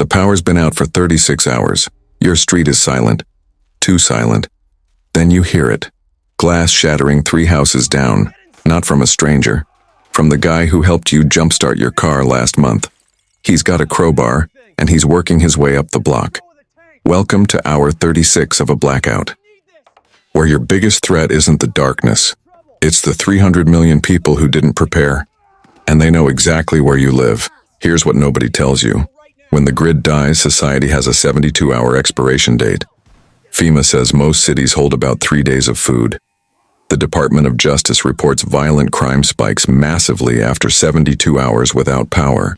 power's been out for 36 hours. Your street is silent. Too silent. Then you hear it. Glass shattering 3 houses down. Not from a stranger. From the guy who helped you jumpstart your car last month. He's got a crowbar, and he's working his way up the block. Welcome to hour 36 of a blackout. Where your biggest threat isn't the darkness. It's the 300 million people who didn't prepare. And they know exactly where you live. Here's what nobody tells you. When the grid dies, society has a 72-hour expiration date. FEMA says most cities hold about 3 days of food. The Department of Justice reports violent crime spikes massively after 72 hours without power.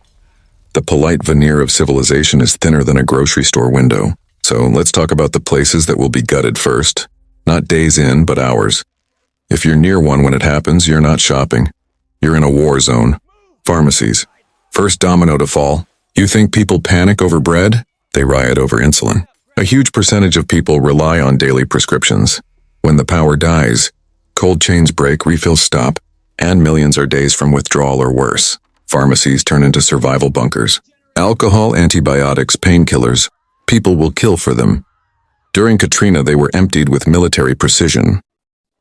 The polite veneer of civilization is thinner than a grocery store window. So let's talk about the places that will be gutted first. Not days in, but hours. If you're near one when it happens, you're not shopping. You're in a war zone. Pharmacies. First domino to fall. You think people panic over bread? They riot over insulin. A huge percentage of people rely on daily prescriptions. When the power dies, cold chains break, refills stop, and millions are days from withdrawal or worse. Pharmacies turn into survival bunkers. Alcohol, antibiotics, painkillers. People will kill for them. During Katrina, they were emptied with military precision.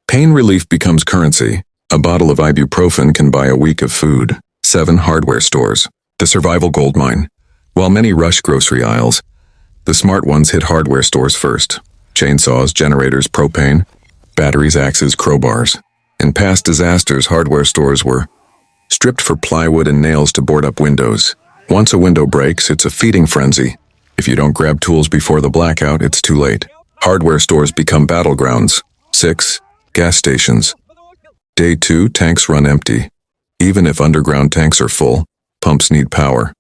Pain relief becomes currency. A bottle of ibuprofen can buy a week of food. 7 hardware stores. The survival goldmine. While many rush grocery aisles, the smart ones hit hardware stores first. Chainsaws, generators, propane, batteries, axes, crowbars. In past disasters, hardware stores were stripped for plywood and nails to board up windows. Once a window breaks, it's a feeding frenzy. If you don't grab tools before the blackout, it's too late. Hardware stores become battlegrounds. 6. Gas stations. Day 2, tanks run empty. Even if underground tanks are full, pumps need power.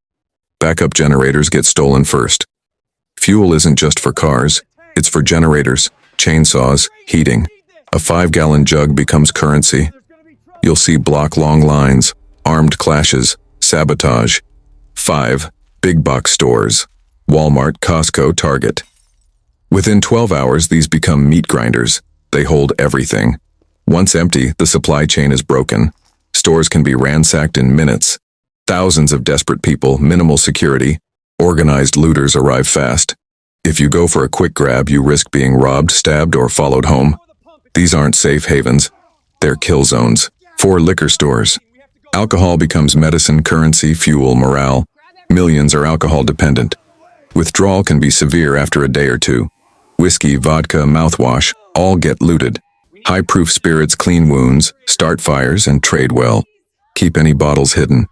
Backup generators get stolen first. Fuel isn't just for cars, it's for generators, chainsaws, heating. A 5-gallon jug becomes currency. You'll see block-long lines, armed clashes, sabotage. 5. Big box stores. Walmart, Costco, Target. Within 12 hours, these become meat grinders. They hold everything. Once empty, the supply chain is broken. Stores can be ransacked in minutes. Thousands of desperate people, minimal security. Organized looters arrive fast. If you go for a quick grab, you risk being robbed, stabbed, or followed home. These aren't safe havens. They're kill zones. 4 liquor stores. Alcohol becomes medicine, currency, fuel, morale. Millions are alcohol dependent. Withdrawal can be severe after a day or 2. Whiskey, vodka, mouthwash, all get looted. High-proof spirits clean wounds, start fires, and trade well. Keep any bottles hidden.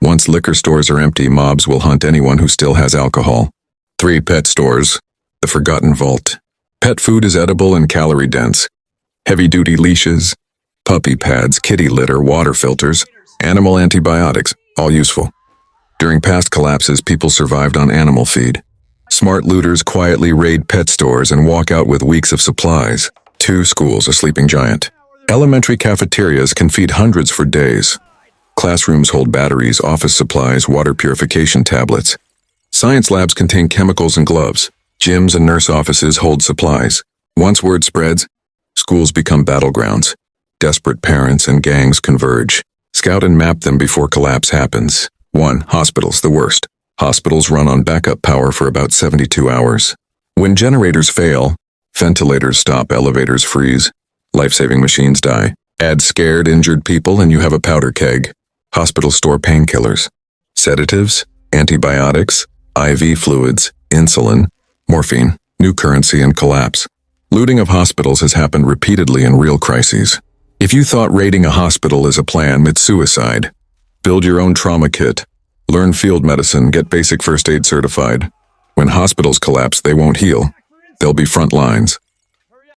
Once liquor stores are empty, mobs will hunt anyone who still has alcohol. 3 pet stores. The forgotten vault. Pet food is edible and calorie-dense. Heavy-duty leashes, puppy pads, kitty litter, water filters, animal antibiotics, all useful. During past collapses, people survived on animal feed. Smart looters quietly raid pet stores and walk out with weeks of supplies. 2 schools, a sleeping giant. Elementary cafeterias can feed hundreds for days. Classrooms hold batteries, office supplies, water purification tablets. Science labs contain chemicals and gloves. Gyms and nurse offices hold supplies. Once word spreads, schools become battlegrounds. Desperate parents and gangs converge. Scout and map them before collapse happens. 1. Hospitals, the worst. Hospitals run on backup power for about 72 hours. When generators fail, ventilators stop, elevators freeze, life-saving machines die. Add scared, injured people and you have a powder keg. Hospitals store painkillers, sedatives, antibiotics, IV fluids, insulin, morphine, new currency, and collapse. Looting of hospitals has happened repeatedly in real crises. If you thought raiding a hospital is a plan, it's suicide. Build your own trauma kit. Learn field medicine, get basic first aid certified. When hospitals collapse, they won't heal. They'll be front lines.